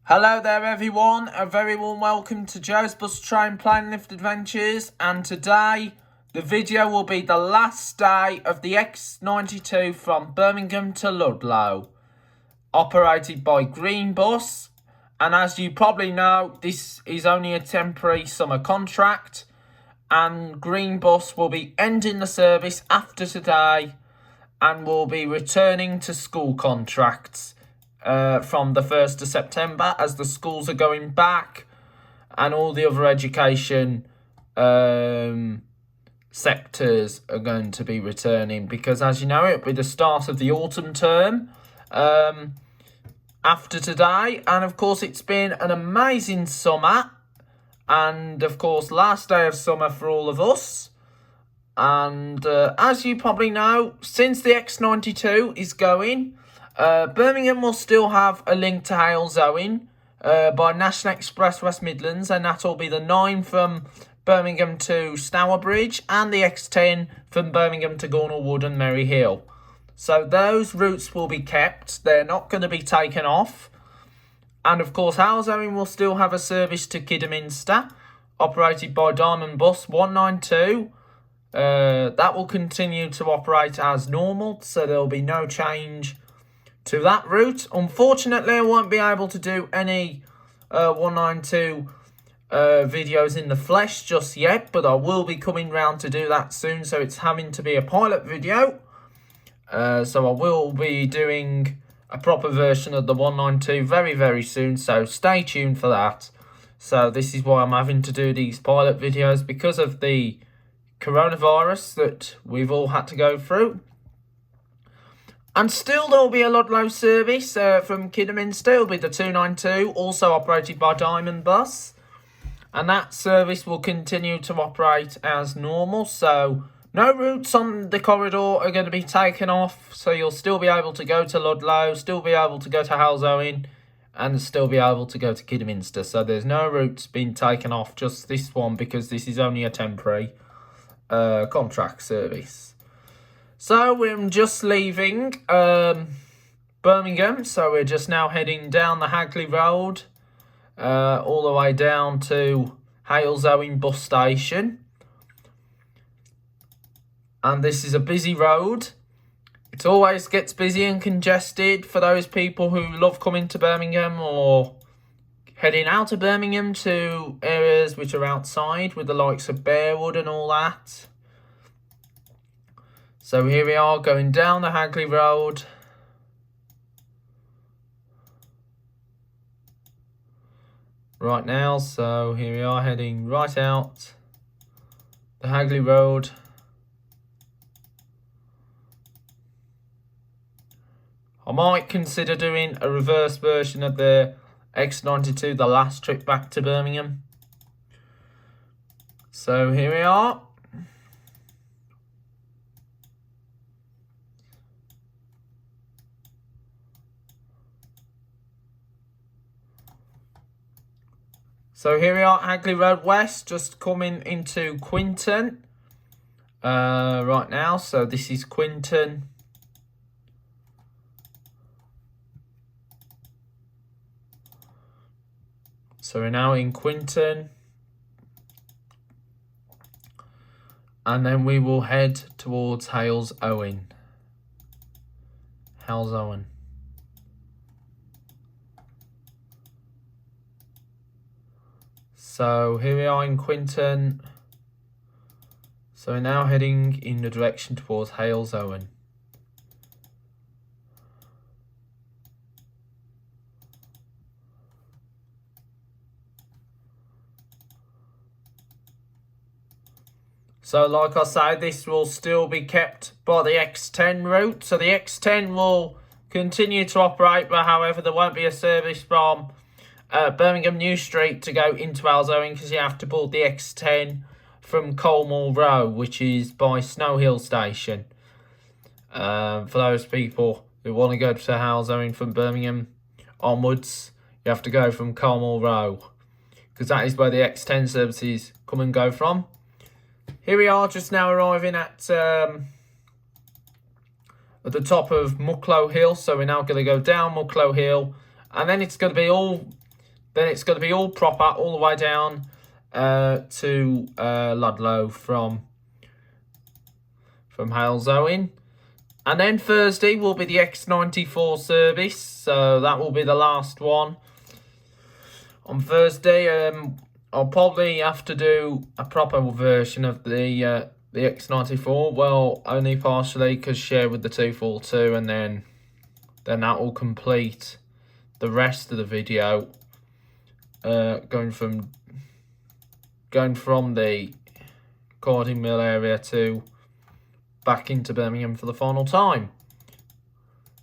Hello there everyone, a very warm welcome to Joe's Bus Train Plane Lift Adventures, and today the video will be the last day of the X92 from Birmingham to Ludlow, operated by Green Bus. And as you probably know, this is only a temporary summer contract, and Green Bus will be ending the service after today and will be returning to school contracts from the 1st of September as the schools are going back and all the other education sectors are going to be returning, because as you know, it'll be the start of the autumn term after today. And of course, it's been an amazing summer, and of course last day of summer for all of us. And as you probably know, since the X92 is going, Birmingham will still have a link to Halesowen by National Express West Midlands, and that'll be the 9 from Birmingham to Stourbridge and the X10 from Birmingham to Gornal Wood and Merry Hill. So those routes will be kept, they're not going to be taken off. And of course, Halesowen will still have a service to Kidderminster, operated by Diamond Bus 192. That will continue to operate as normal, so there'll be no change to that route. Unfortunately, I won't be able to do any 192 videos in the flesh just yet, but I will be coming round to do that soon, so it's having to be a pilot video. So I will be doing a proper version of the 192 very, very soon, so stay tuned for that. So this is why I'm having to do these pilot videos, because of the coronavirus that we've all had to go through. And still there'll be a Ludlow service from Kidderminster. It'll be the 292, also operated by Diamond Bus. And that service will continue to operate as normal. So no routes on the corridor are going to be taken off. So you'll still be able to go to Ludlow, still be able to go to Halesowen, and still be able to go to Kidderminster. So there's no routes being taken off, just this one, because this is only a temporary contract service. So we're just leaving Birmingham, so we're just now heading down the Hagley Road all the way down to Halesowen bus station. And this is a busy road. It always gets busy and congested for those people who love coming to Birmingham or heading out of Birmingham to areas which are outside, with the likes of Bearwood and all that. So here we are going down the Hagley Road. Right now, so here we are heading right out the Hagley Road. I might consider doing a reverse version of the X92, the last trip back to Birmingham. So here we are. So here we are at Hagley Road West, just coming into Quinton right now. So this is Quinton. So we're now in Quinton. And then we will head towards Halesowen. So here we are in Quinton. So we're now heading in the direction towards Halesowen. So like I say, this will still be kept by the X10 route. So the X10 will continue to operate, but however there won't be a service from Birmingham New Street to go into Halesowen, because you have to board the X10 from Colmore Row, which is by Snow Hill Station. For those people who want to go to Halesowen from Birmingham onwards, you have to go from Colmore Row, because that is where the X10 services come and go from. Here we are just now arriving at the top of Mucklow Hill. So we're now going to go down Mucklow Hill, and then it's going to be all then it's going to be all proper all the way down to Ludlow from Halesowen. And then Thursday will be the X94 service, so that will be the last one. On Thursday, I'll probably have to do a proper version of the X94. Well, only partially, because share with the 242, and then that will complete the rest of the video. Going from the Cording Mill area to back into Birmingham for the final time.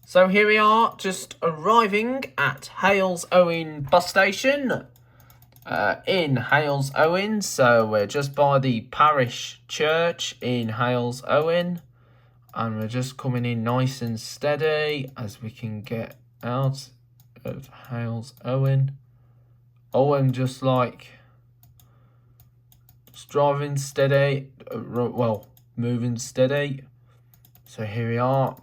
So here we are, just arriving at Halesowen bus station in Halesowen. So we're just by the parish church in Halesowen, and we're just coming in nice and steady as we can get out of Halesowen. Oh, I'm just driving steady, well, moving steady. So here we are.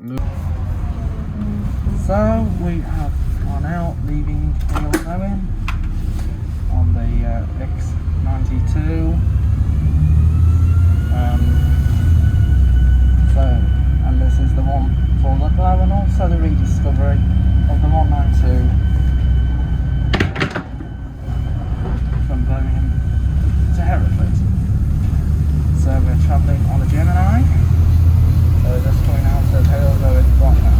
So we have gone out, leaving Halesowen on the X92. And this is the one for Ludlow, and also the rediscovery of the 192 from Birmingham to Hereford. So we're travelling on a Gemini. So we're just coming out of Halesowen right now.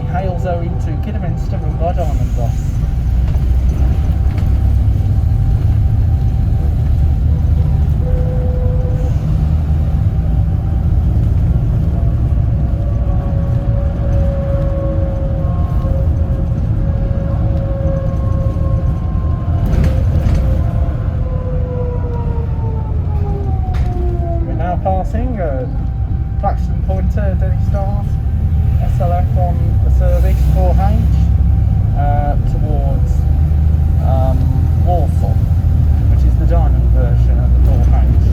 Halesowen to Kidderminster from Podge bus. We're now passing Claxton Pointer, Denny Stars, SLF on the service 4H towards Warsaw, which is the diamond version of the 4H.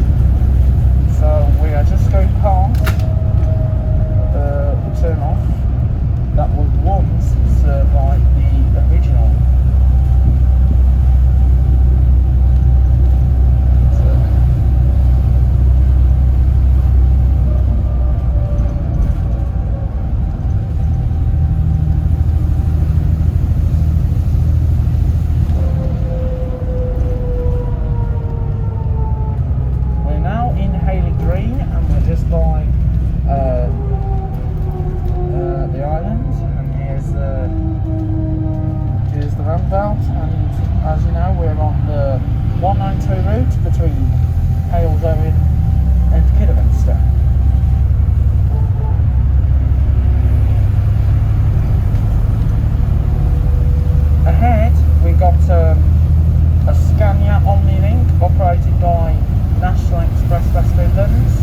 So we are just going past the turn off that was once served by the original. And as you know, we're on the 192 route between Halesowen and Kidderminster. Ahead we've got a Scania Omnilink operated by National Express West Midlands,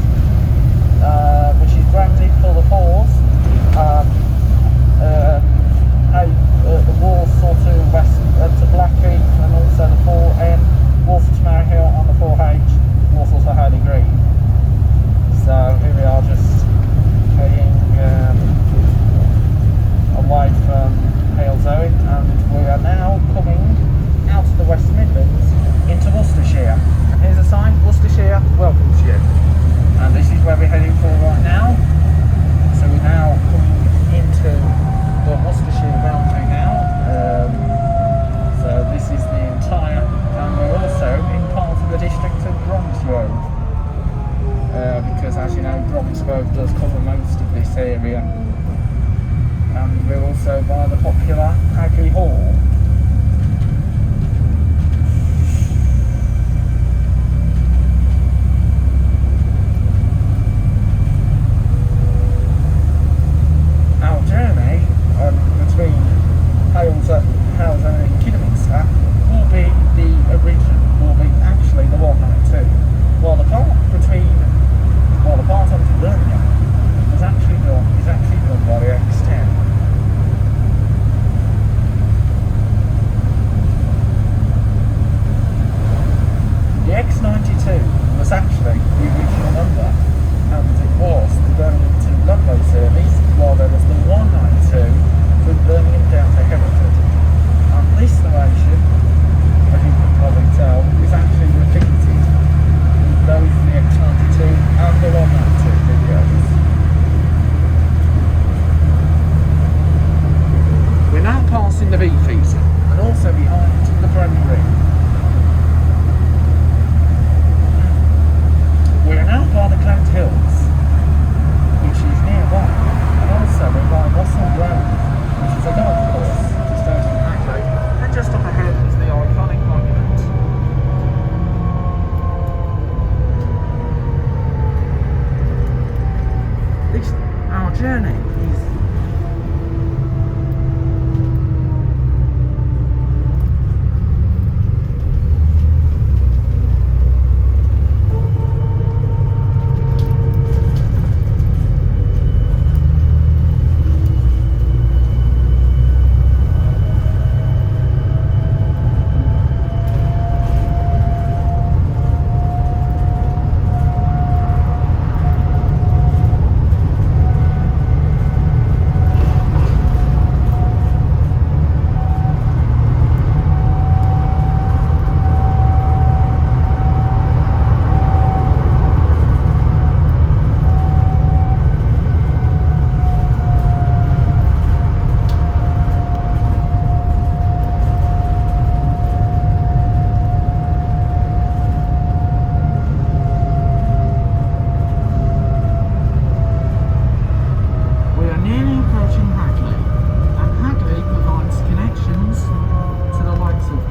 which is branded for the fours. The Warsaw to West to Blackheath, and also the 4N Warsaw to Maryhill on the 4H, Warsaw to Harley Green. before. Our journey between Hales and Kidderminster will be actually the 192, while the part onto Birmingham is actually done by the X10. The X92 was actually the original number, and it was the Birmingham to Ludlow service, while there was the 192 from Birmingham down to Hereford. And this narration, as you can probably tell, is actually repeated in both the X92 and the 192 videos. We're now passing the Beefeater, and also behind the Premier Ring. We're now by the Clout Hills, which is nearby, and also we're by Russell Road, which is a golf course just out in Hagley, and just up ahead is the iconic monument. Our journey is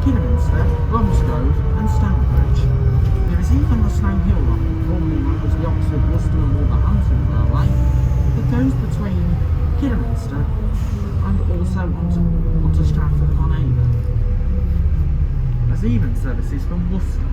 Kidderminster, Bromsgrove and Stanbridge. There is even the Snow Hill line, formerly known as the Oxford, Worcester and Wolverhampton Railway, that goes between Kidderminster and also onto Stratford-upon-Avon. There's even services from Worcester.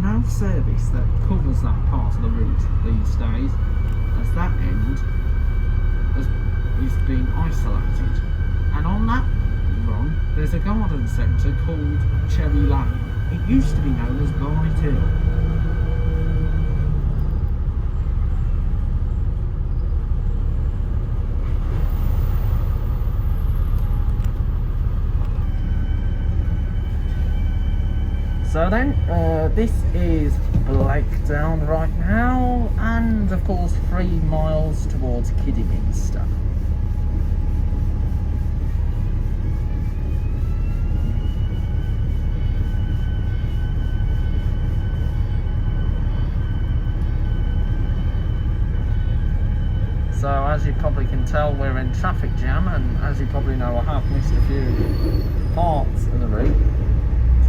no service that covers that part of the route these days, as that end is being isolated. And on that run, there's a garden centre called Cherry Lane. It used to be known as Barnet Hill. So then, this is Blakedown right now, and of course 3 miles towards Kidderminster. So as you probably can tell, we're in traffic jam, and as you probably know, I have missed a few parts of the route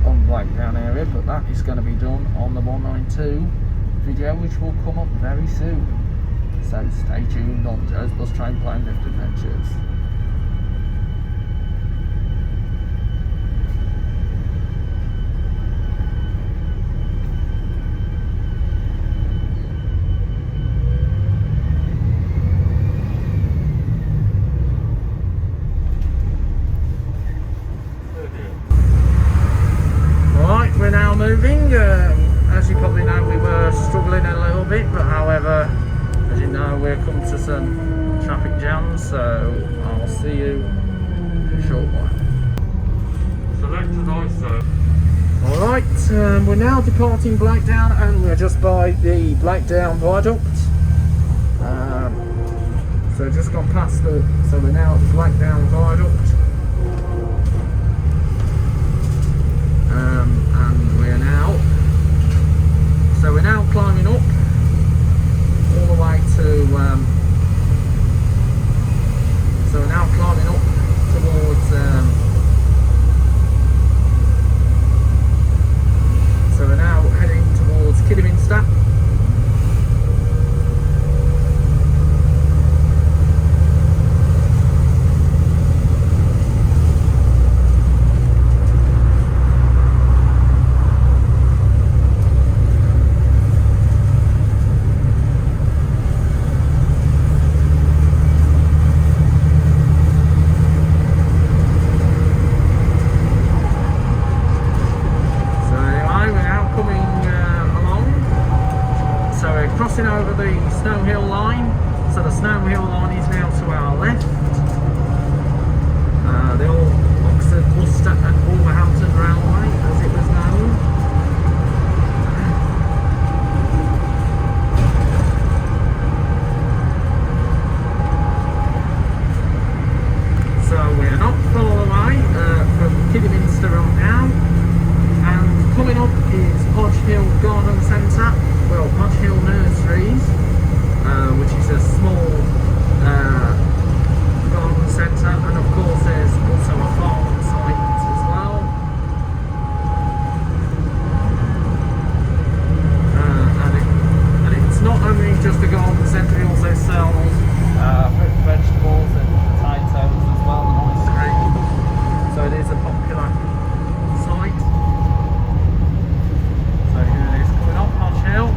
on the Blakedown area, but that is going to be done on the 192 video, which will come up very soon. So stay tuned on Joe's Bus Train Plane Lift Adventures. We're now moving. As you probably know, we were struggling a little bit, but however, as you know, we're come to some traffic jams, so I'll see you in a short while. Selected ISO. Alright, we're now departing Blakedown, and we're just by the Blakedown Viaduct. So just gone past so we're now at the Blakedown Viaduct. And we're now climbing up all the way to so we're now climbing up towards so we're now heading towards Kidderminster. Crossing over the Snow Hill line, so the Snow Hill line is now to our left. The old Oxford, Worcester and Wolverhampton Railway, as it was known. So we're not far away from Kidderminster on now, and coming up is Podge Hill Garden Centre. Well, Podge Hill Nurseries, which is a small garden centre, and of course there's also a farm site as well. And it's not only just a garden centre, it also sells fruit and vegetables and potatoes as well, and ice cream. So it is a popular site. So here it is coming up Podge Hill.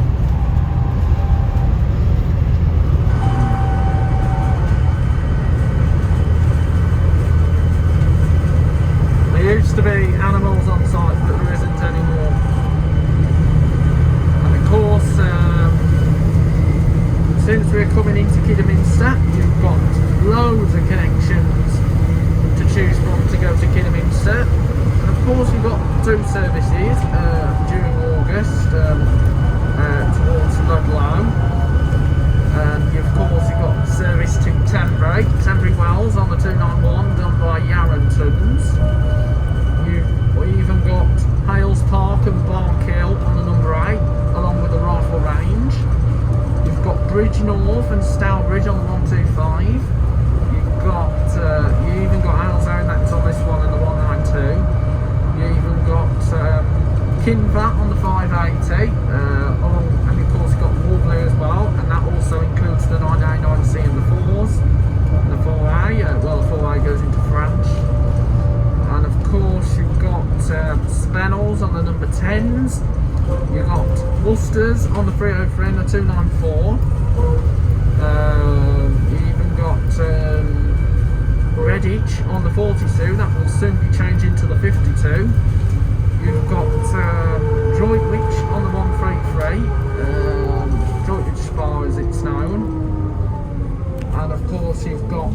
There used to be animals on site, but there isn't anymore. And of course, since we're coming into Kidderminster, you've got loads of connections to choose from to go to Kidderminster. And of course, you've got 2 services during August towards Ludlow. And of course, you've got service to Tenbury Wells on the 291 done by Yarrantons. You've even got Hales Park and Barkhill on the number 8, along with the Rifle Range. You've got Bridge North and Stourbridge on the 125. You've got you even got Alzone, that's on this one, and the 192. You even got Kinvat on the 580, and of course you've got Wardley as well, and that also includes the 9A9C and the 4s, and the 4A. Well, the 4A goes into French. And of course you've got Spennels on the number 10s, You got Worcester's on the 303 and the 294. You even got Redditch on the 42. That will soon be changing to the 52. You've got Droitwich on the 133. Droitwich Spa as it's known. And of course you've got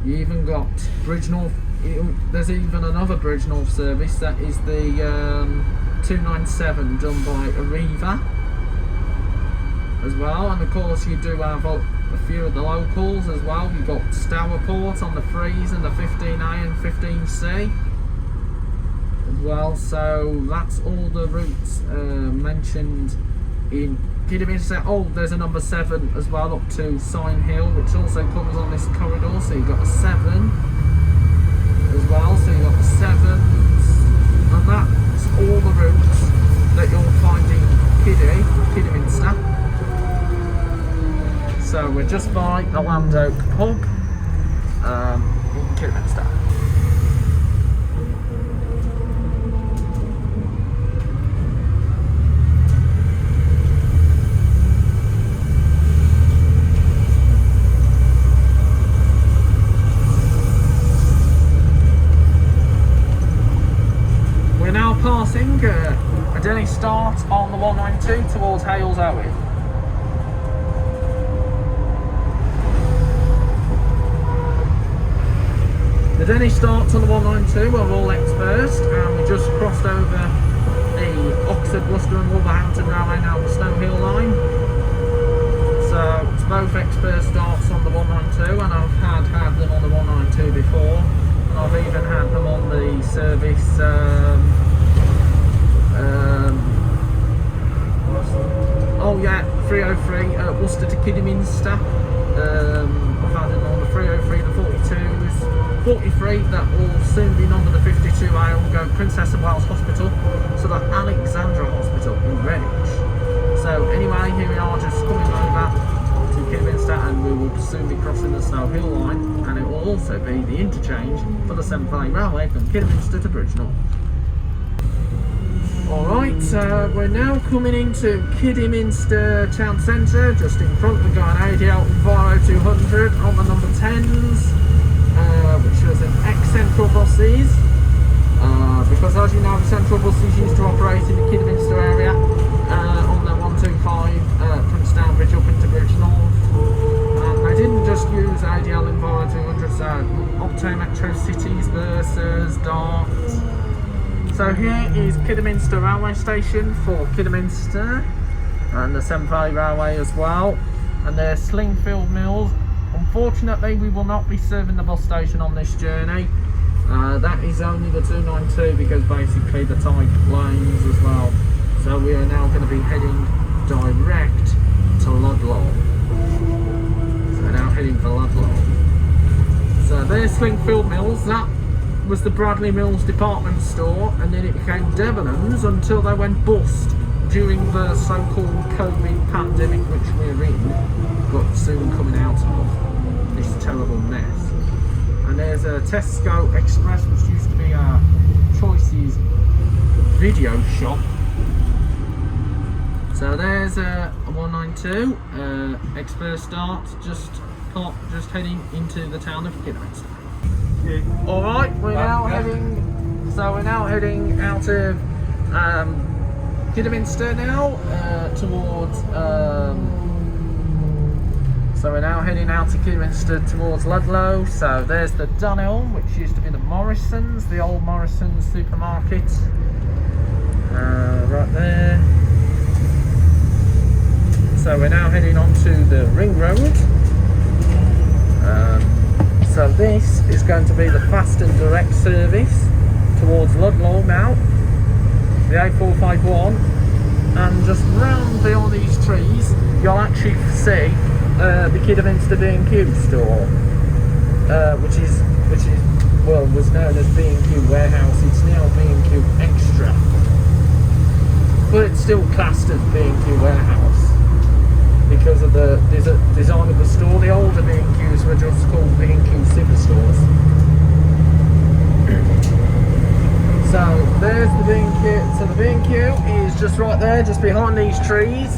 you even got Bridgenorth. There's even another Bridgenorth service, that is the 297 done by Arriva as well. And of course you do have a few of the locals as well. You've got Stourport on the 3s and the 15A and 15C as well. So that's all the routes mentioned in Kidderminster. Oh, there's a number 7 as well up to Sign Hill, which also comes on this corridor. So you've got a 7 as well. So you've got the 7s, and that's all the routes that you'll find in Kidderminster. So we're just by the Land Oak pub in Kidderminster. We're now passing a Denny start on the 192 towards Hales Owen. The Denny starts on the 192 are all exposed, and we just crossed over the Oxford, Worcester and Wolverhampton Railway, now the Snow Hill line. So it's both exposed starts on the 192, and I've had them on the 192 before, and I've even had them on the service oh yeah, 303 Worcester to Kidderminster. I've had them on the 303, the 42s, 43 that will soon be numbered the 52A will go Princess of Wales Hospital, so the Alexandra Hospital in Greenwich. So anyway, here we are just coming over to Kidderminster, and we will soon be crossing the Snow Hill line, and it will also be the interchange for the Severn Valley Railway from Kidderminster to Bridgenorth. Alright, we're now coming into Kidderminster town centre. Just in front we've got an ADL Enviro 200 on the number 10s, which is an ex-central buses, because as you know the central buses used to operate in the Kidderminster area on the 125 from Stanbridge up into Bridgenorth. They didn't just use ADL Enviro 200, so Opto Metro Cities, Bursas, Darts. So here is Kidderminster railway station for Kidderminster, and the Severn Valley Railway as well, and there's Slingfield Mills. Unfortunately we will not be serving the bus station on this journey. That is only the 292 because basically the tight lanes as well. So we are now going to be heading direct to Ludlow. So we're now heading for Ludlow. So there's Slingfield Mills. That was the Bradley Mills department store, and then it became Debenhams until they went bust during the so-called COVID pandemic, which we're in, but soon coming out of this terrible mess. And there's a Tesco Express, which used to be a Choices video shop. So there's a 192 Express start, just heading into the town of Kidderminster. Alright, we're now heading out of Kidderminster now towards so we're now heading out to Kidderminster towards Ludlow. So there's the Dunhill, which used to be the Morrisons, the old Morrisons supermarket, right there. So we're now heading on to the Ring Road. So this is going to be the fast and direct service towards Ludlow now, the A451, and just round beyond these trees you'll actually see the Kidderminster B&Q store, which was known as B&Q Warehouse. It's now B&Q Extra, but it's still classed as B&Q Warehouse because of the design of the store. The older B&Qs were just called B&Q Superstores. So there there's the B&Q. So the B&Q is just right there, just behind these trees.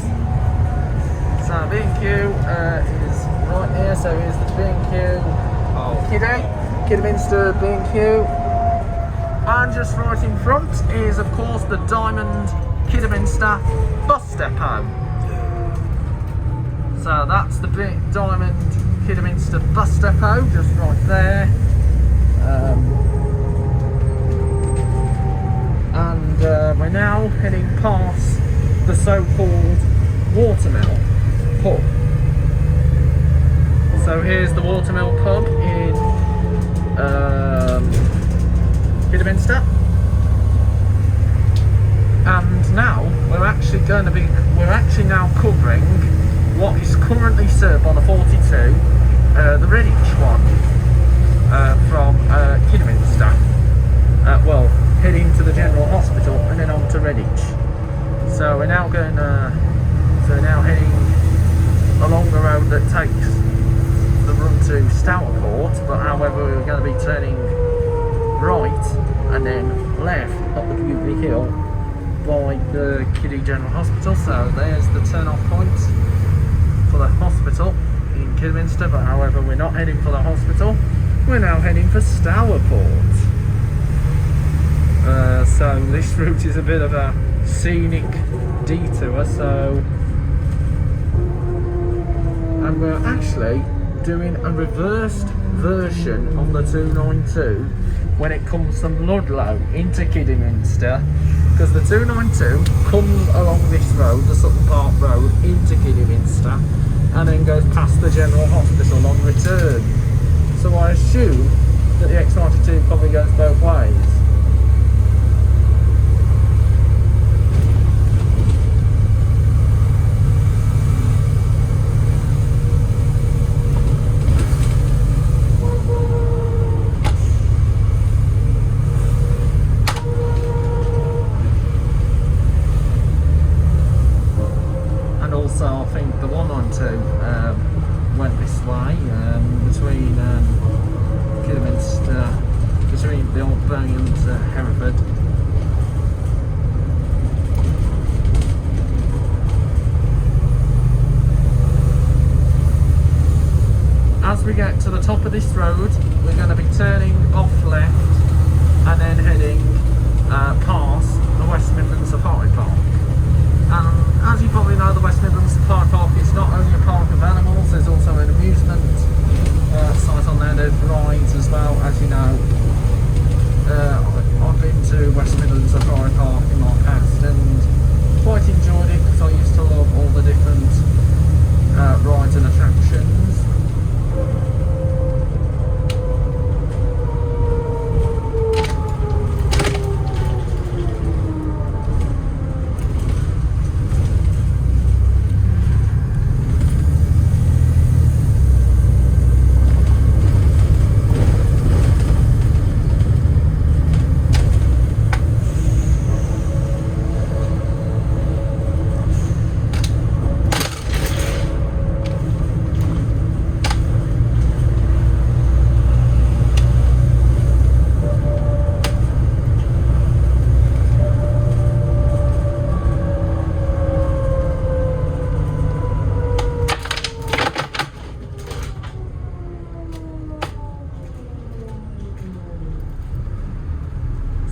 So B&Q is right there. So here's the B&Q Kidderminster B&Q. And just right in front is, of course, the Diamond Kidderminster bus depot. So that's the big Diamond Kidderminster bus depot, just right there. And we're now heading past the so-called Watermill pub. So here's the Watermill pub in Kidderminster. And now we're actually now covering what is currently served on the 42, the Redditch one, from Kidderminster. Well, heading to the General Hospital and then on to Redditch. So we're now heading along the road that takes the run to Stourport, but however we're going to be turning right and then left up the Bewdley Hill by the Kiddie General Hospital. So there's the turn-off point for the hospital in Kidderminster, but however we're not heading for the hospital, we're now heading for Stourport. So this route is a bit of a scenic detour, so and we're actually doing a reversed version of the 292 when it comes from Ludlow into Kidderminster, because the 292 comes along this road, the Sutton Park Road, into Kidderminster and then goes past the General Hospital on return. So I assume that the X92 probably goes both ways. Went this way between Kidderminster, between the old Birmingham to Hereford. As we get to the top of this road, we're going to be turning off left and then heading past the West Midlands Safari Park. As you probably know, the West Midlands Safari Park is not only a park of animals, there's also an amusement site on there, there's rides as well. As you know, I've been to West Midlands Safari Park in my past and quite enjoyed it because I used to love all the different rides and attractions.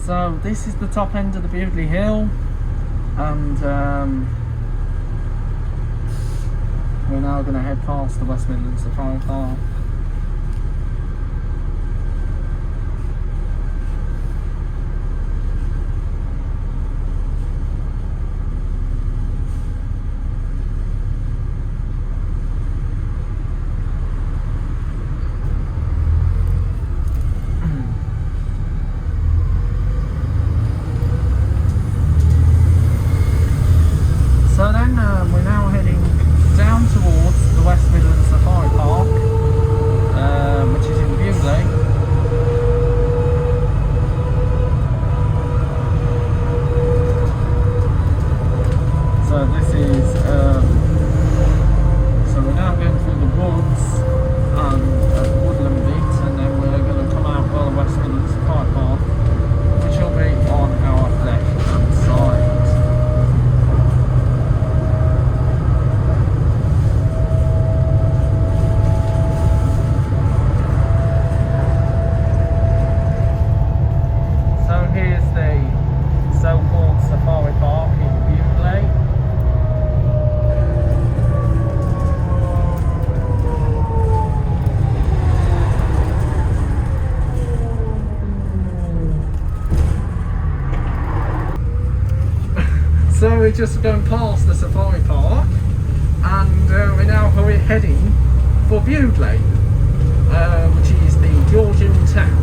So this is the top end of the Bewdley Hill, and we're now going to head past the West Midlands Safari Park. So then we're now heading down towards the West Midlands Safari Park, we're just going past the safari park, and we're now heading for Bewdley, which is the Georgian town.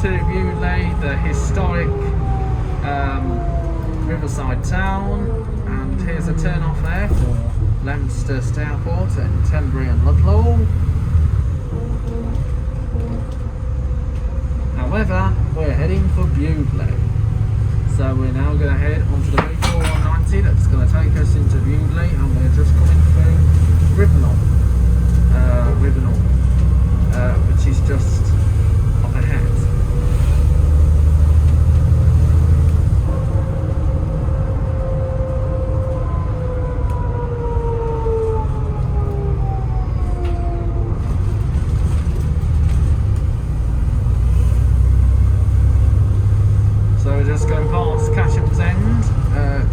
To Bewdley, the historic riverside town, and here's a turn off there for Leicester Airport and Tenbury and Ludlow. However, we're heading for Bewdley, so we're now going to head onto the B490 that's going to take us into Bewdley, and we're just coming through Rivenal, which is just up ahead. Just going past Casham's End,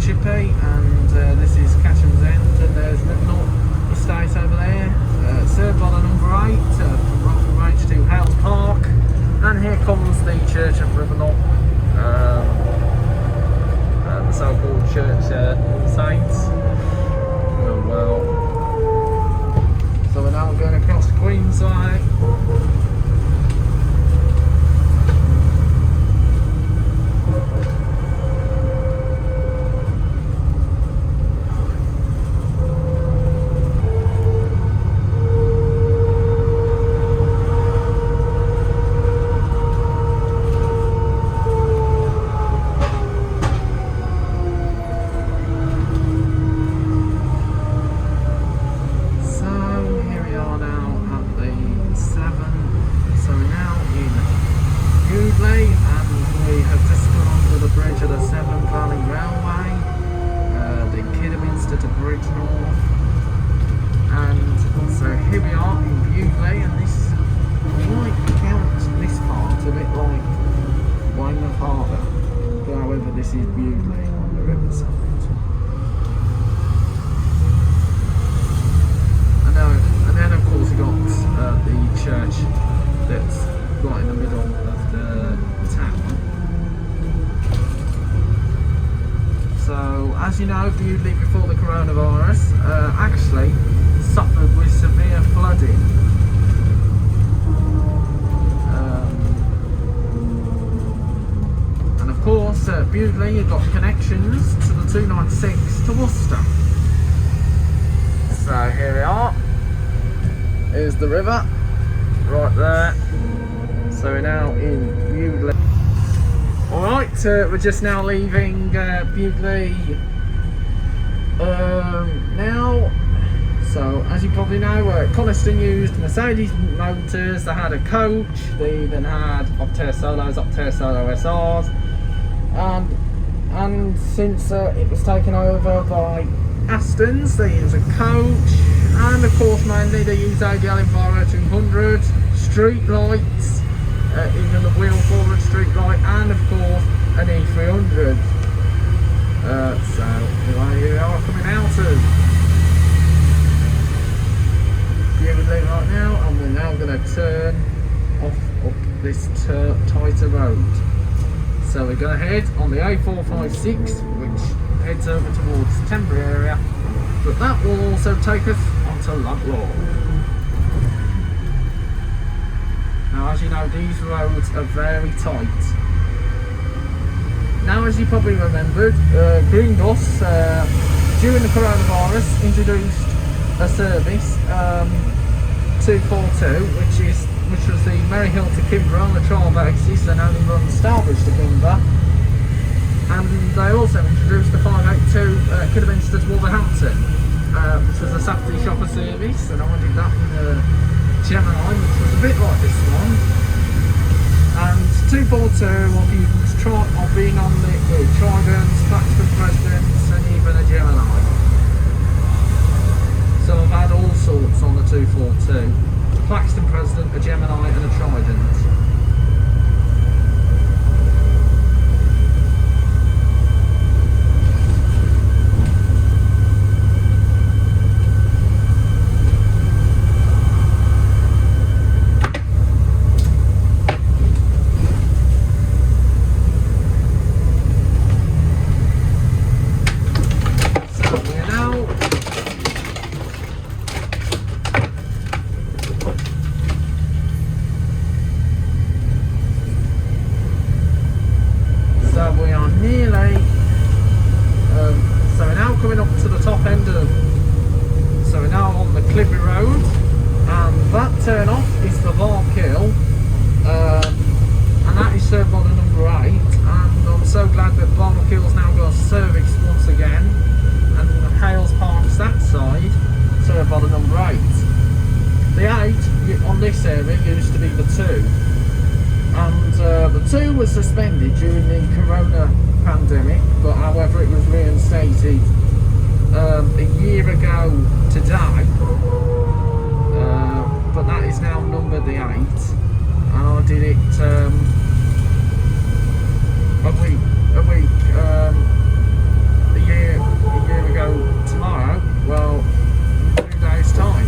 Chippy, and this is Casham's End, and there's Rivenal Estate over there, served by the number 8 from Rockland Range to Hales Park, and here comes the Church of Rivenal, the so-called Church Saints. Oh well. So we're now going across Queensway. And we have just gone onto the bridge of the Severn Valley Railway, the Kidderminster to Bridgenorth, and so here we are in Bewdley, and this might count this part a bit like Weymouth Harbour, but however this is Bewdley on the riverside. And then of course we got the church that's right in the middle of the town. So, as you know, Bewdley before the coronavirus actually suffered with severe flooding. And of course, Bewdley, you've got connections to the 296 to Worcester. So here we are. Here's the river, right there. So we're now in Ludlow. Alright, we're just now leaving Bewdley now. So as you probably know, Coniston used Mercedes motors. They had a coach, they even had Optare Solos, Optare Solo SRs, and since it was taken over by Astons, they use a coach, and of course mainly they use ADL Enviro 200, street lights, even the wheel forward street light, and of course an E300. So here we are coming out of Bewdley right now, and we're now going to turn off up this tighter road. So we're going to head on the A456, which heads over towards the Tenbury area, but that will also take us onto Ludlow. Now, as you know, these roads are very tight. Now, as you probably remembered, Green Bus, during the coronavirus, introduced a service, 242, which was the Maryhill to Kimber on the trial basis, and only runs Stourbridge to Kimber. And they also introduced the 582 Kidderminster to Wolverhampton, which was a Saturday shopper service, and I did that in a Gemini, which was a bit like this one. And 242 I've been on the Tridents, Blackford Presidents, and even a Gemini. 242. Claxton President, a Gemini and a Trident. Was suspended during the corona pandemic, but however it was reinstated a year ago today, but that is now numbered the 8, and I did it a year ago tomorrow, well, in 2 days time.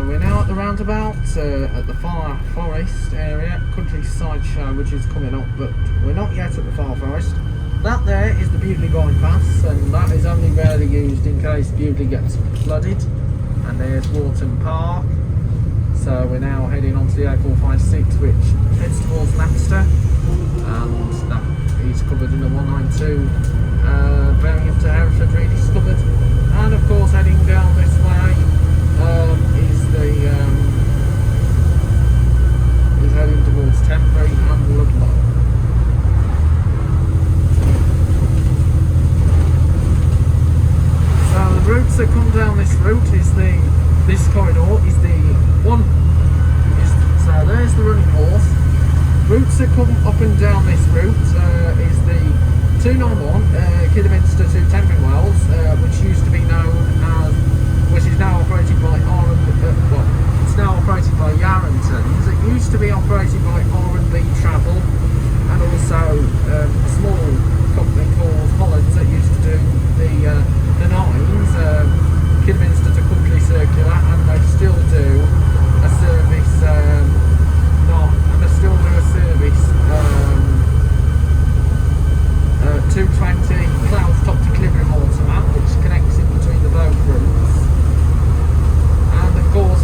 We're now at the roundabout at the Far Forest area, countryside show, which is coming up, but we're not yet at the Far Forest. That there is the Bewdley bypass, and that is only rarely used in case Bewdley gets flooded. And there's Wharton Park. So we're now heading onto the A456, which heads towards Lancaster, and that is covered in the 192 Birmingham to Hereford rediscovered. And of course, heading down this way is heading towards Temporary and Ludlow. So the routes that come down this route is this corridor is the one. So there's the running horse. Routes that come up and down this route is the 291 Kidderminster to Temporary Wells, which used to be known as, which is now operated by it's now operated by Yarringtons. It used to be operated by R&B Travel, and also a small company called Hollands that used to do the nines, Kidderminster to Country Circular, and they still do a service. And they still do a service. 220 Clouds Top to Clibberham Automat, which connects in between the both routes. And of course,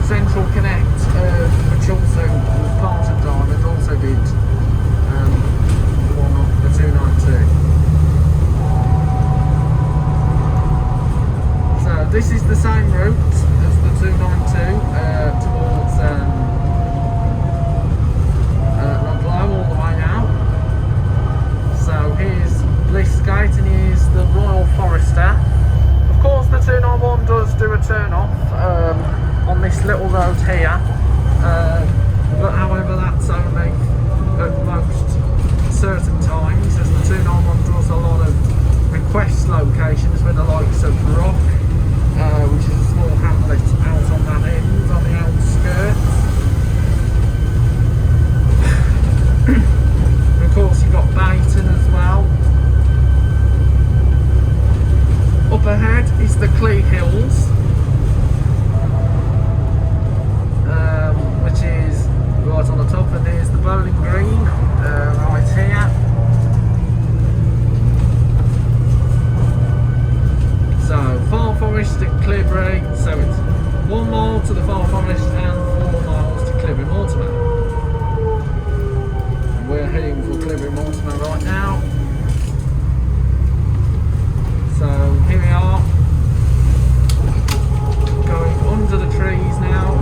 Central Connect, which also was part of Diamond, also did the 292. So this is the same route as the 292 towards Ludlow all the way out. So here's Blissgate and here's the Royal Forester. Of course the 291 does do a turn off on this little road here, but however that's only at most certain times, as the 291 does a lot of request locations with the likes of Rock, which is a small hamlet out on that end, on the outskirts. And of course you've got Bayton as well. Up ahead is the Clee Hills, which is right on the top, and here's the Bowling Green right here. So Far Forest and Clibbery, so it's 1 mile to the Far Forest and 4 miles to Clibbery Mortimer. And we're heading for Clibbery Mortimer right now. So here we are, going under the trees now.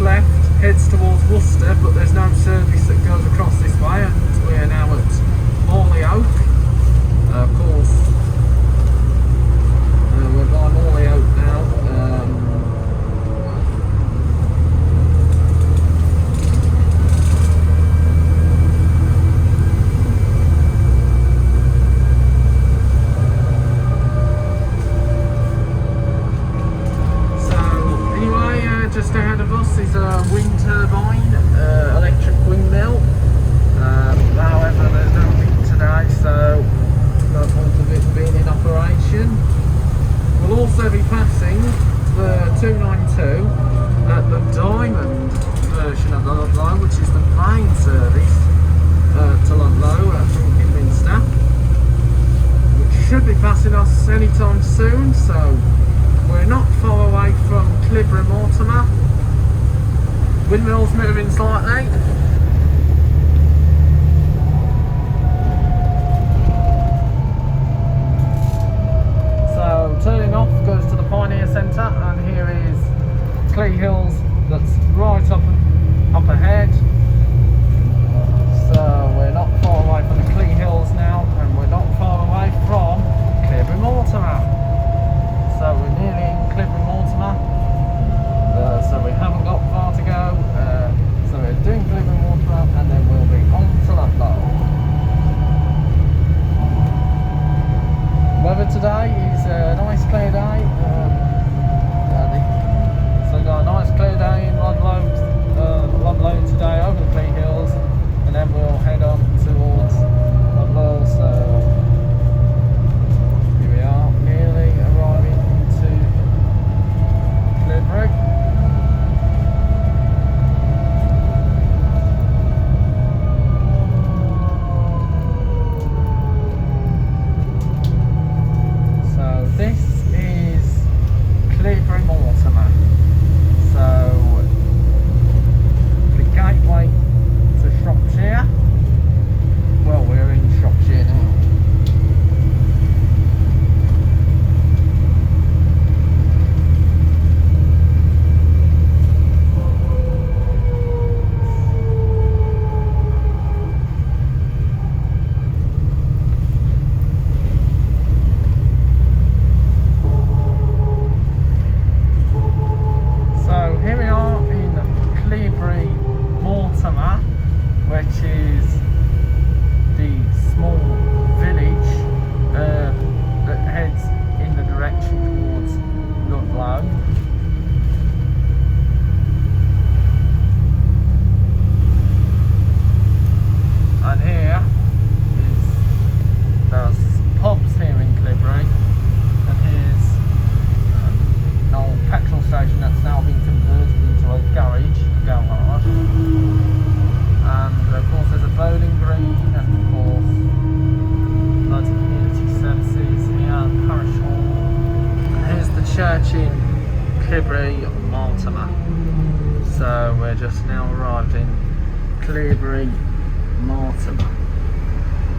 left heads towards Worcester, but there's no service that goes across this way, and we're now at Morley Oak. Of course, we're by Morley Oak now. Just ahead of us is a wind turbine, electric windmill. However, there's no wind today, so no point of it being in operation. We'll also be passing the 292 at the Diamond version of the Ludlow, which is the main service to Ludlow from Kidderminster, which should be passing us anytime soon. So we're not far away from Clibber Mortimer. Windmill's moving slightly. So turning off goes to the Pioneer Centre, and here is Clee Hills that's right up ahead. So we're not far away from the Clee Hills now, and we're not far away from Clibber Mortimer. So we're nearly in Clibber Mortimer. So we haven't got far to go. So we're doing Clibber Mortimer, and then we'll be on to Ludlow. Weather today is a nice clear day. So we've got a nice clear day in Ludlow today over the Clee Hills, and then we'll head on towards Ludlow. So here we are, nearly arriving into Clibber. This is Clibber Mortimer, so the gateway to Shropshire. Well, we're in Shropshire now. Which is the small village that heads in the direction towards Ludlow. And here is there's pubs here in Clibber, and here's an old petrol station that's now been converted into a garage. And of course there's a bowling green, and of course loads of community services here, parish hall. And here's the church in Clibber Mortimer. So we're just now arrived in Clibber Mortimer,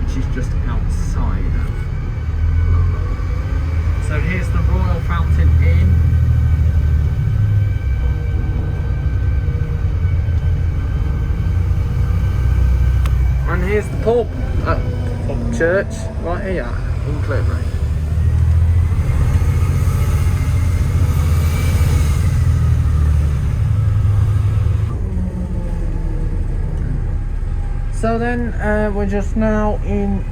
which is just outside of Ludlow. So here's the Royal Fountain Inn. And here's the pub, church, right here in Clibber. So then we're just now in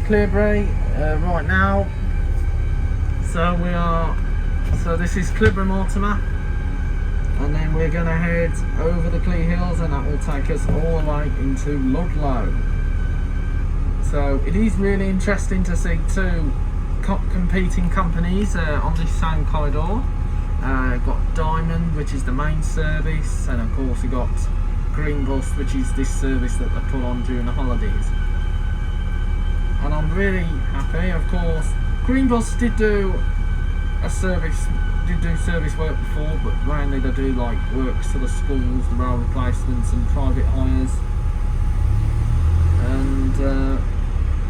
Clibber right now. So this is Clibber Mortimer. And then we're going to head over the Clee Hills, and that will take us all the way into Ludlow. So it is really interesting to see two competing companies on this same corridor. We've got Diamond, which is the main service, and of course we've got Green Bus, which is this service that they put on during the holidays. And I'm really happy. Of course, Green Bus did do service work before, but mainly they do like works to the schools, the rail replacements and private hires. And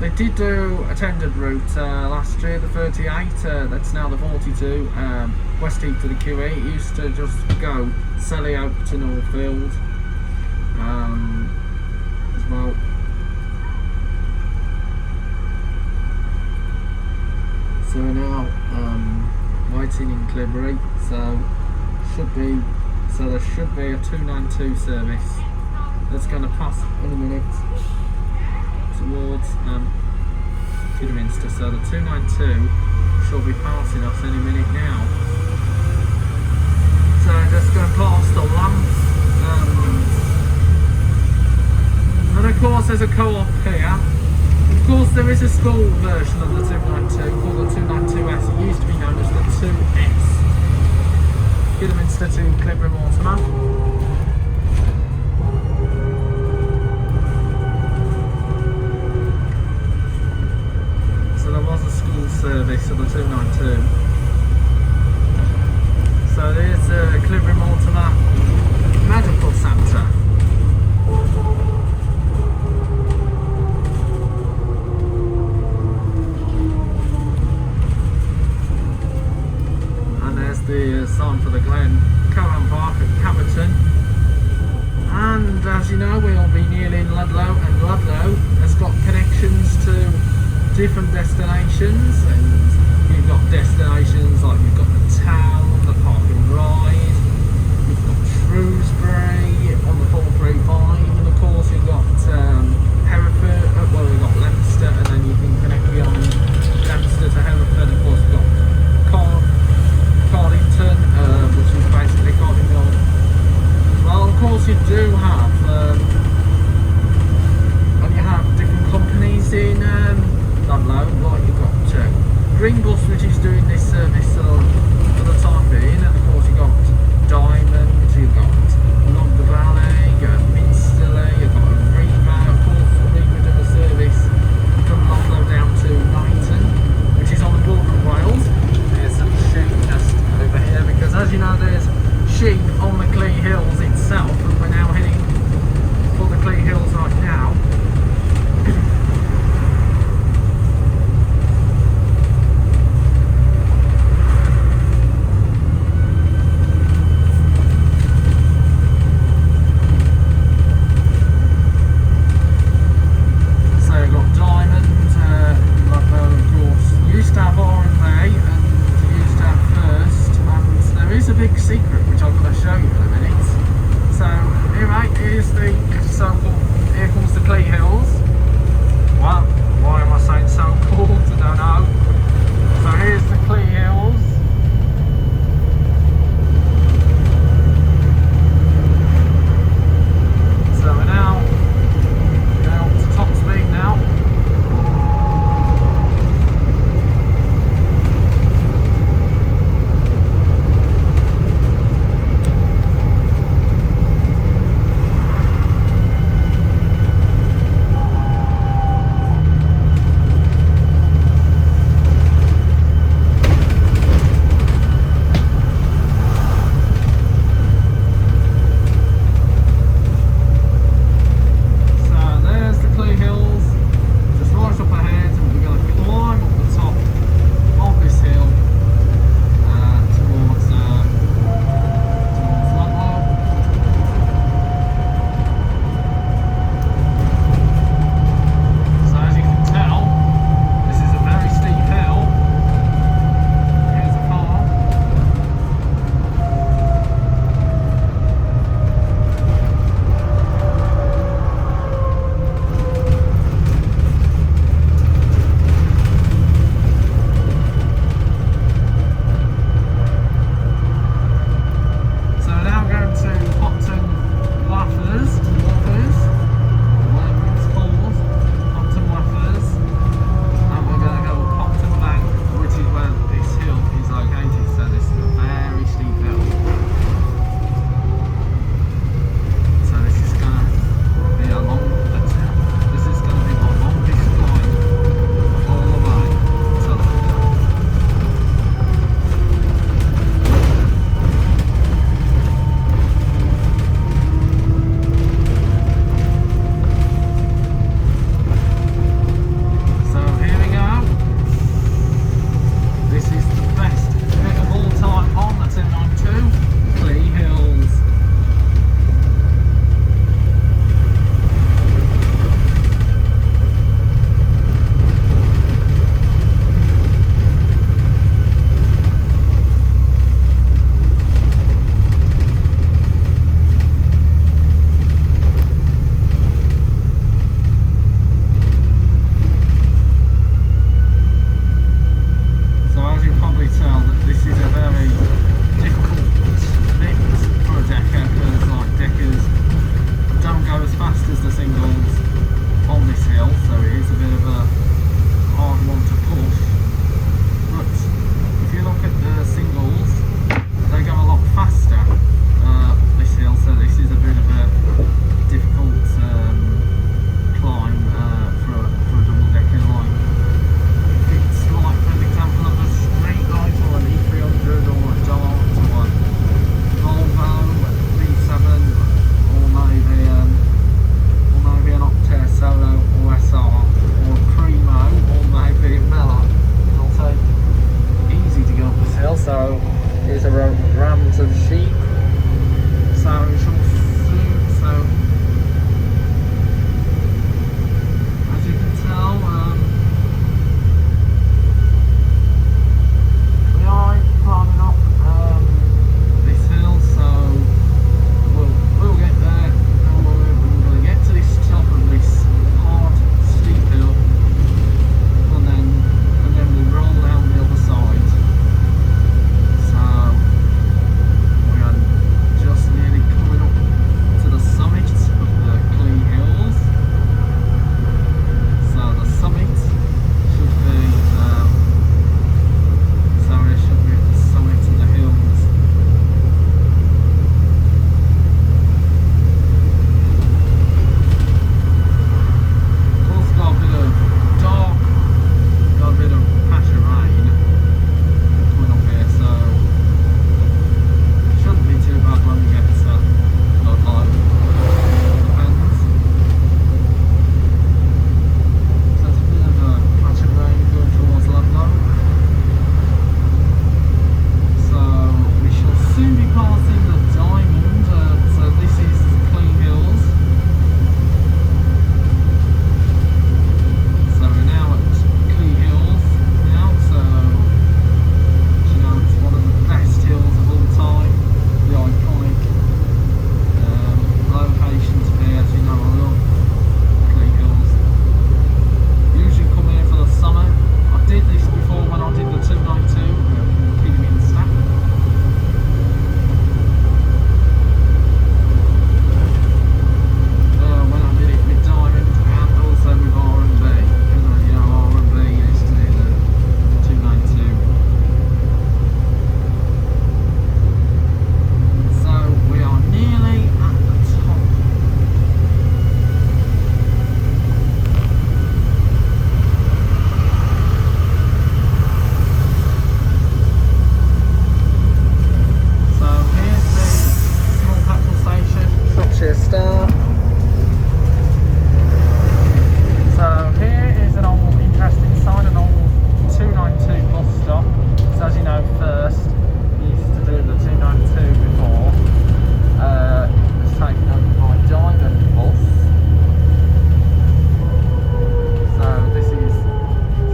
They did do a tendered route last year, the 38, that's now the 42, West Heath to the QE. It used to just go Selly out to Northfield as well. So we're now waiting in Clibbery, so there should be a 292 service that's going to pass in a minute towards Kidderminster. So the 292 shall be passing us any minute now. So just going past the lamps, and of course there's a co-op here. Of course there is a school version of the 292 called the 292S. It used to be known as the 2S. Kidderminster to Clibbery Mortimer. So there was a school service of the 292. So there's Clibbery Mortimer Medical Centre. The sign for the Glen Cowan Park at Caverton, and as you know we'll be nearly in Ludlow, and Ludlow has got connections to different destinations, and you've got destinations like you've got the town, the park and ride, you've got Shrewsbury on the 435, and of course you've got Hereford, well we've got Leicester, and then you can connect beyond Leicester to Hereford. Of course we've got Cardington, which is basically Cardinal. Well, of course you do have, and you have different companies in Ludlow, like you've got Green Bus, which is doing this service for the time being, and of course you've got Diamond, you've got London Valley, you've got Minsterley, you've got Reba. Of course Reba do a service from Ludlow down to Knighton, which is on the border of Wales. There's some sheep just over here, because as you know there's sheep on the Clee Hills itself, and we're now heading for the Clee Hills right now. Kidderminster. So here is an old interesting sign, an old 292 bus stop. So as you know, first we used to do the 292 before. It was taken over by Diamond Bus. So this is,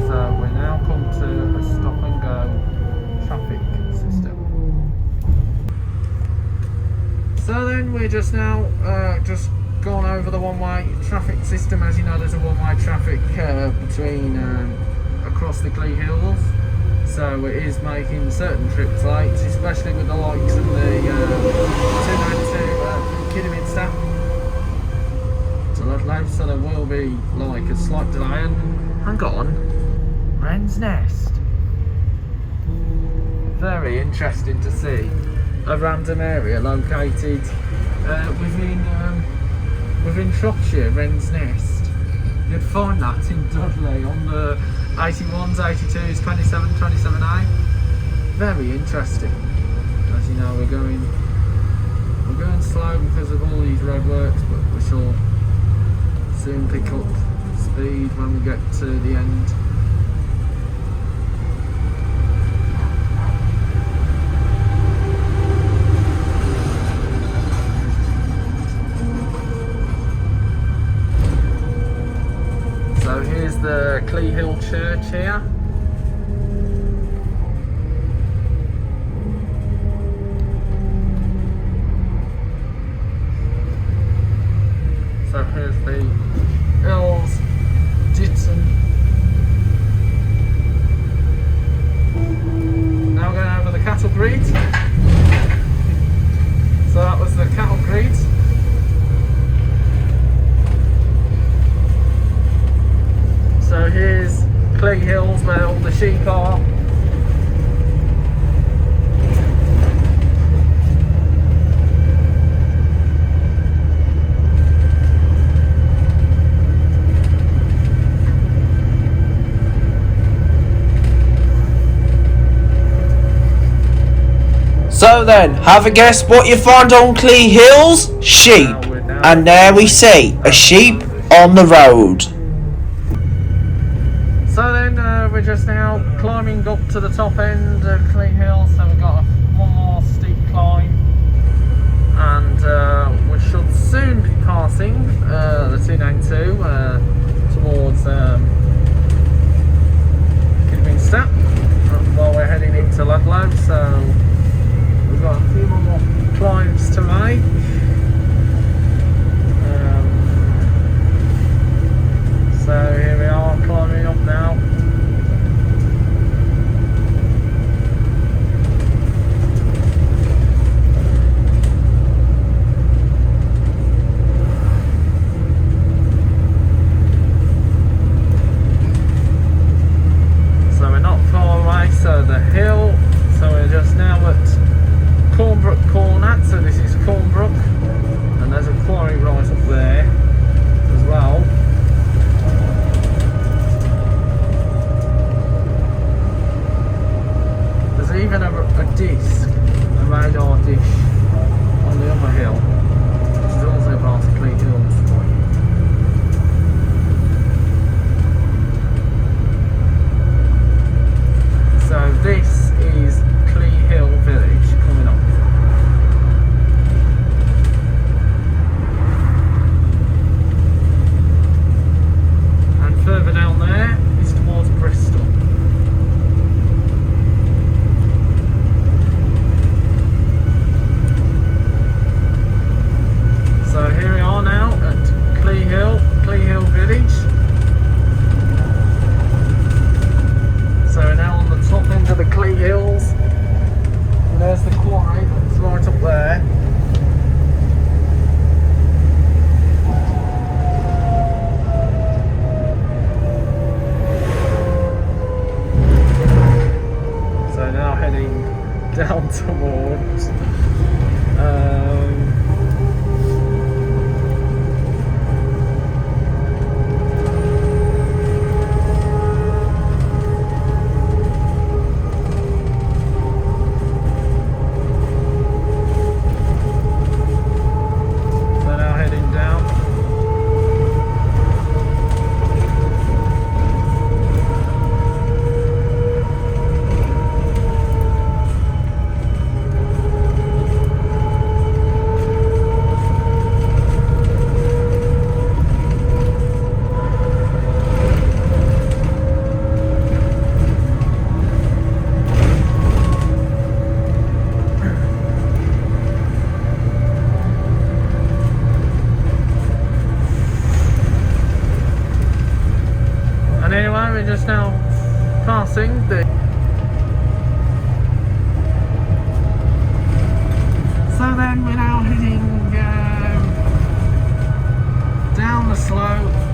so we're now come to a stop and go traffic system. So then we're just now just gone over the one-way traffic system. As you know, there's a one-way traffic between across the Clee Hills. So it is making certain trips late, especially with the likes of the 292 from Kidderminster to Ludlow. So there will be like a slight delay. And hang on, Wren's Nest. Very interesting to see a random area located within Shropshire, Wren's Nest. You'd find that in Dudley on the 81s, 82s, 27, 27A. Very interesting. As you know, we're going slow because of all these roadworks, but we shall soon pick up speed when we get to the end. So here's the Clee Hill Church here. So here's the Hills, Ditton. Now we're going over the cattle grid. So that was the cattle grid. So here's Clee Hills where all the sheep are. So then, have a guess what you find on Clee Hills? Sheep. And there we see a sheep on the road. So then we're just now climbing up to the top end of Clee Hill, so we've got one more steep climb, and we should soon be passing the 292 towards Kidderminster while we're heading into Ludlow. So we've got a few more climbs to make. So here we are climbing up now. crossing. So then we're now heading down the slope.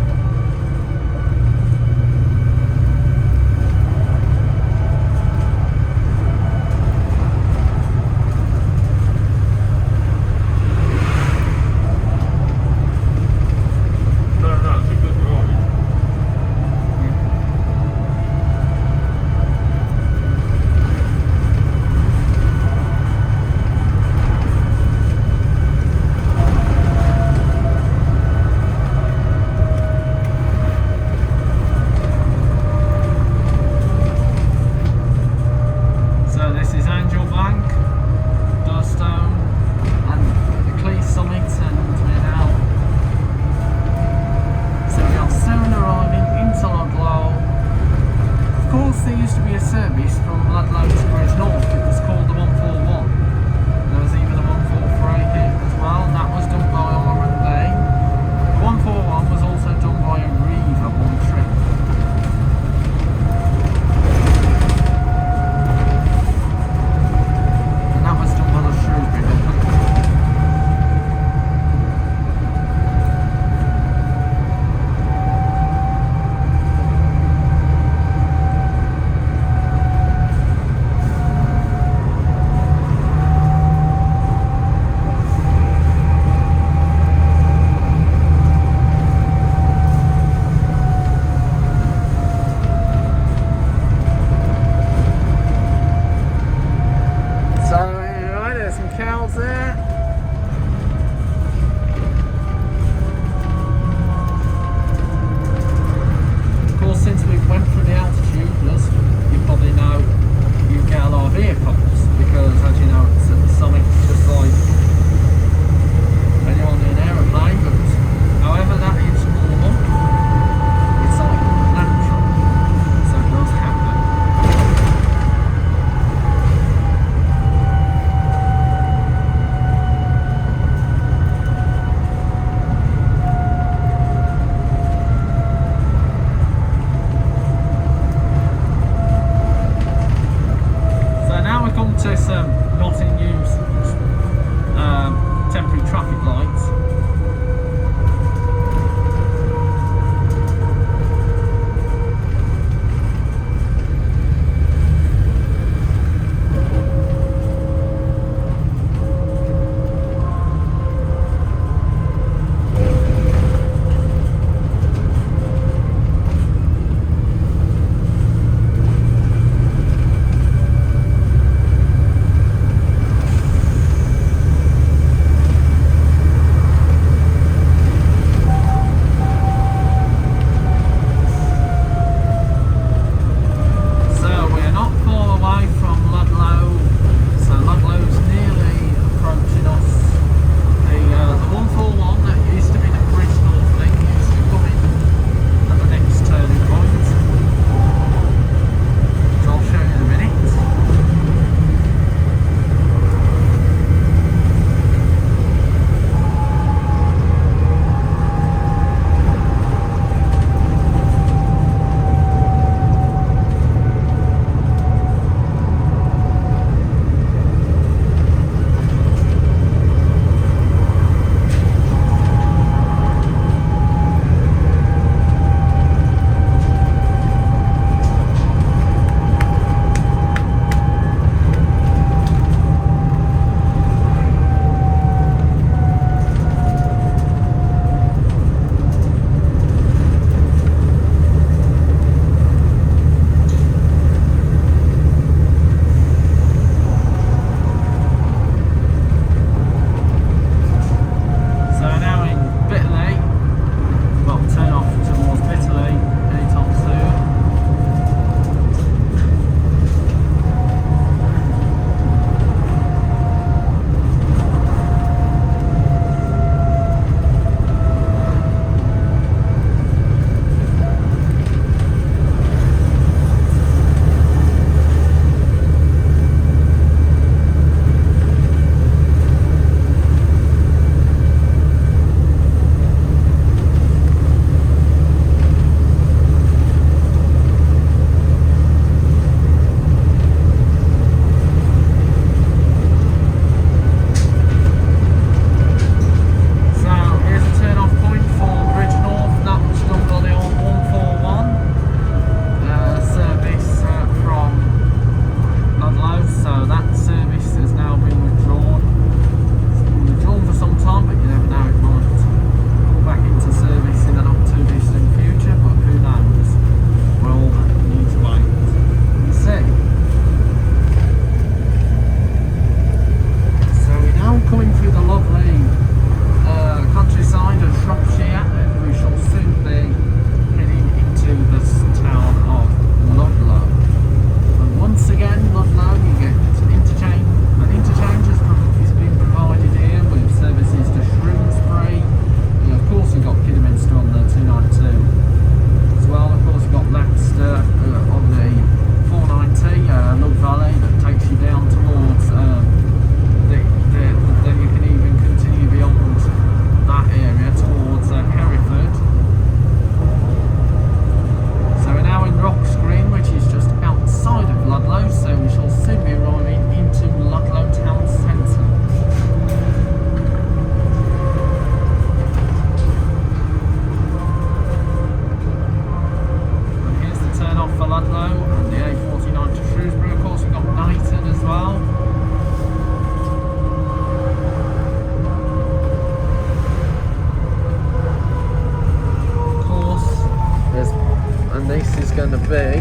to be,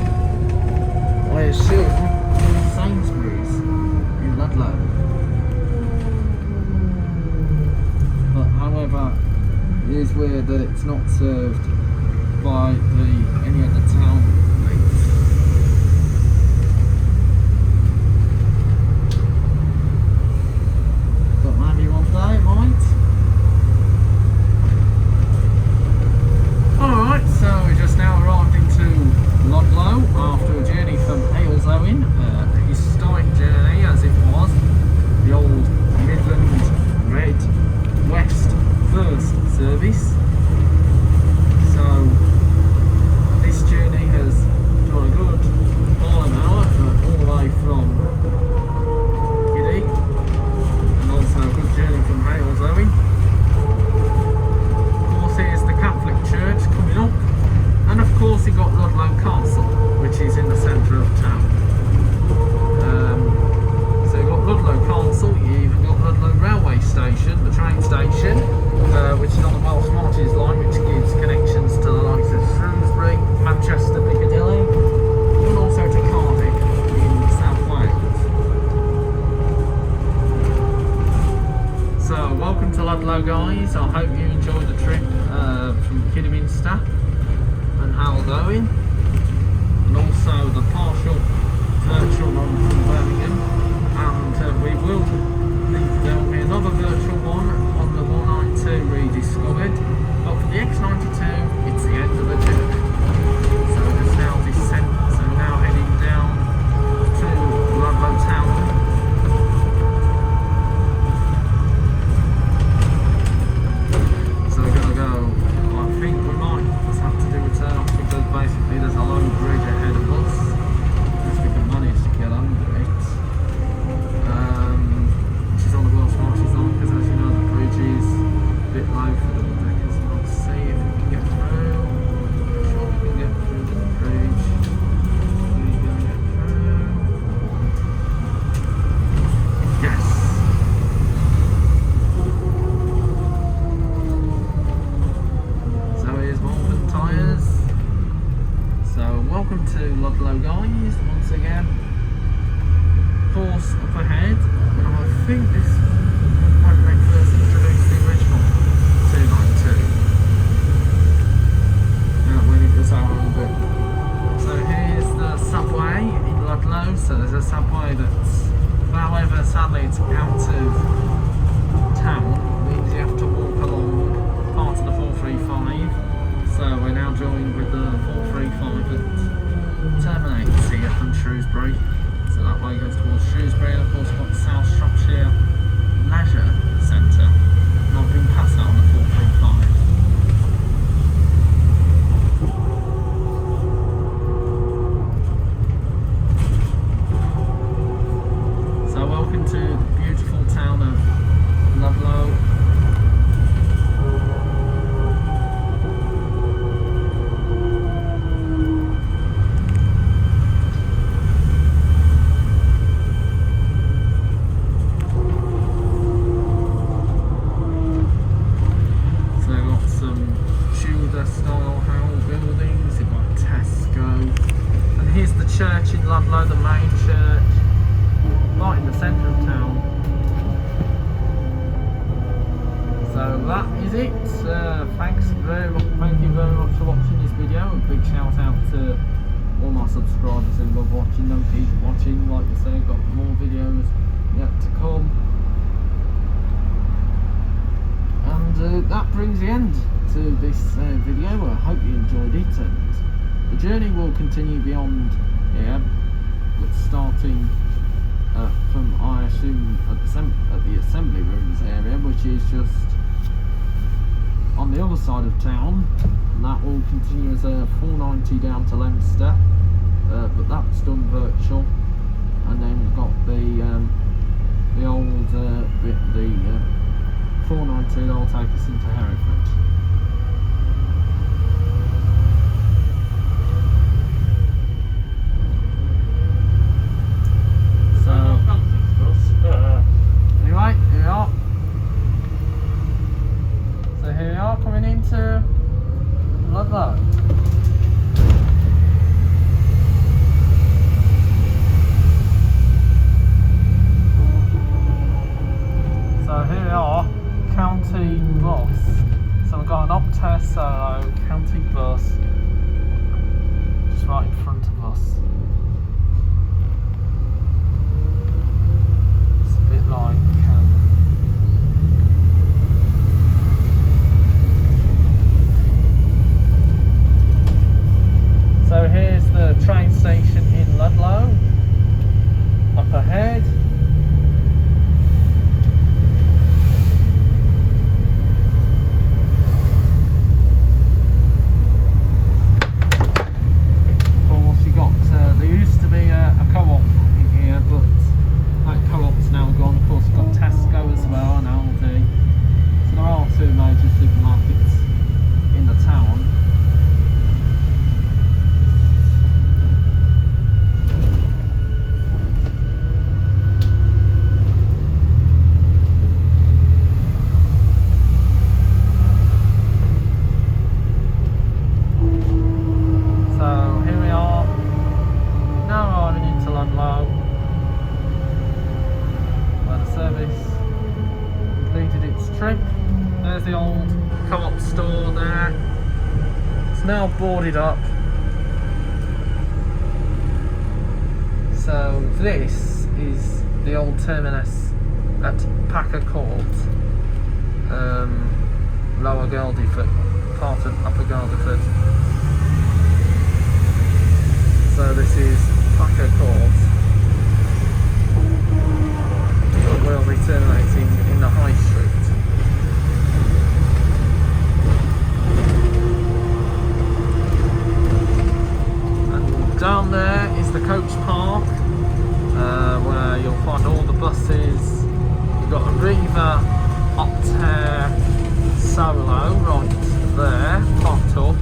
I assume, Sainsbury's in Ludlow. But however, it is weird that it's not served by any other town mates. But maybe one day it might. Alright, so we just now arrived into Ludlow after a journey from Aylesowing, a historic journey as it was, the old Midlands Red West First service. So this journey has done a good mile an hour all the way from Kiddy, and also a good journey from Aylesowing. Here's the Catholic Church coming up, and of course you've got Ludlow Castle, which is in the centre of town. So you've got Ludlow Castle, you even got Ludlow Railway Station, the train station, which is on the Welsh Marches line, which gives connections to the likes of Shrewsbury, Manchester, Piccadilly, and also to Cardiff in South Wales. So welcome to Ludlow, guys. I hope you enjoyed the trip from Kidderminster and Ludlow, and also the partial virtual one from Birmingham, and we will there will be another virtual one on the 192 rediscovered, but for the X92 it's the end of the journey. So just now descent, so now heading down to Ludlow town. I think we might just have to do a turn off because basically there's a low bridge ahead of us, if we can manage to get under it, which is on the Welsh Marches line, because as you know the bridge is a bit low for double deckers. Let's see if we can get through. I'm sure we can get through the bridge. We're going to get through. Yes. Tyres. So welcome to Ludlow, guys, once again. Of course, up ahead, and I think this when they first introduced the original 292, when it was out a bit. So here's the subway in Ludlow. So there's a subway that's, however, sadly it's out of town, means you have to walk along part of the 435. So we're now joined with the 435 that terminates here from Shrewsbury. So that way goes towards Shrewsbury, and of course we've got the South Shropshire Leisure Centre. And I've been past that on the 435. So welcome to the beautiful town of Ludlow. Church in Ludlow, the main church, right in the centre of town. So that is it. Thank you very much for watching this video. A big shout out to all my subscribers who love watching them. Keep watching, like I say, got more videos yet to come. And that brings the end to this video. I hope you enjoyed it, and the journey will continue beyond here, but starting from, I assume, at the assembly rooms area, which is just on the other side of town, and that will continue as a 490 down to Leicester, but that's done virtual, and then we've got the old 490 that'll take us into Hereford. Anyway, here we are. So here we are coming into Ludlow. here we are, county bus. So we've got an Optare Solo county bus just right in front of us. It's a bit like so here's the train station in Ludlow, up ahead. Of course, you got there used to be a co-op in here, but that co-op's now gone. Of course, you've got Tesco as well and Aldi. So there are two major supermarkets in the town. There's the old co-op store there. It's now boarded up. So this is the old terminus at Packer Court, Lower Gardiford, part of Upper Gardiford. So this is Packer Court. We'll be terminating in the High Street. Down there is the coach park, where you'll find all the buses. You've got a Riva Optare Solo right there, parked up.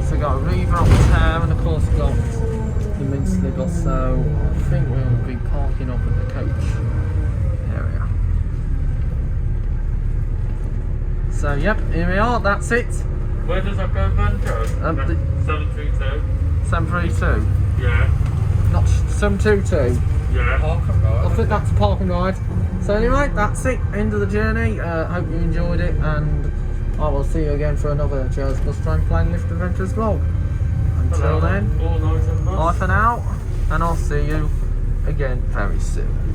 So you've got a Riva Optare, and of course you've got the Minsley bus. So I think we'll be parking up at the coach area. So yep, here we are, that's it. Where does that go then, Joe? 732? 732? Yeah. Not 722? Yeah. Park and ride. I think that's a park and ride. So anyway, that's it. End of the journey. Hope you enjoyed it, and I will see you again for another Joe's Bus Train Plane Lift Adventures vlog. Until then, All night and bus. bye for now, and I'll see you again very soon.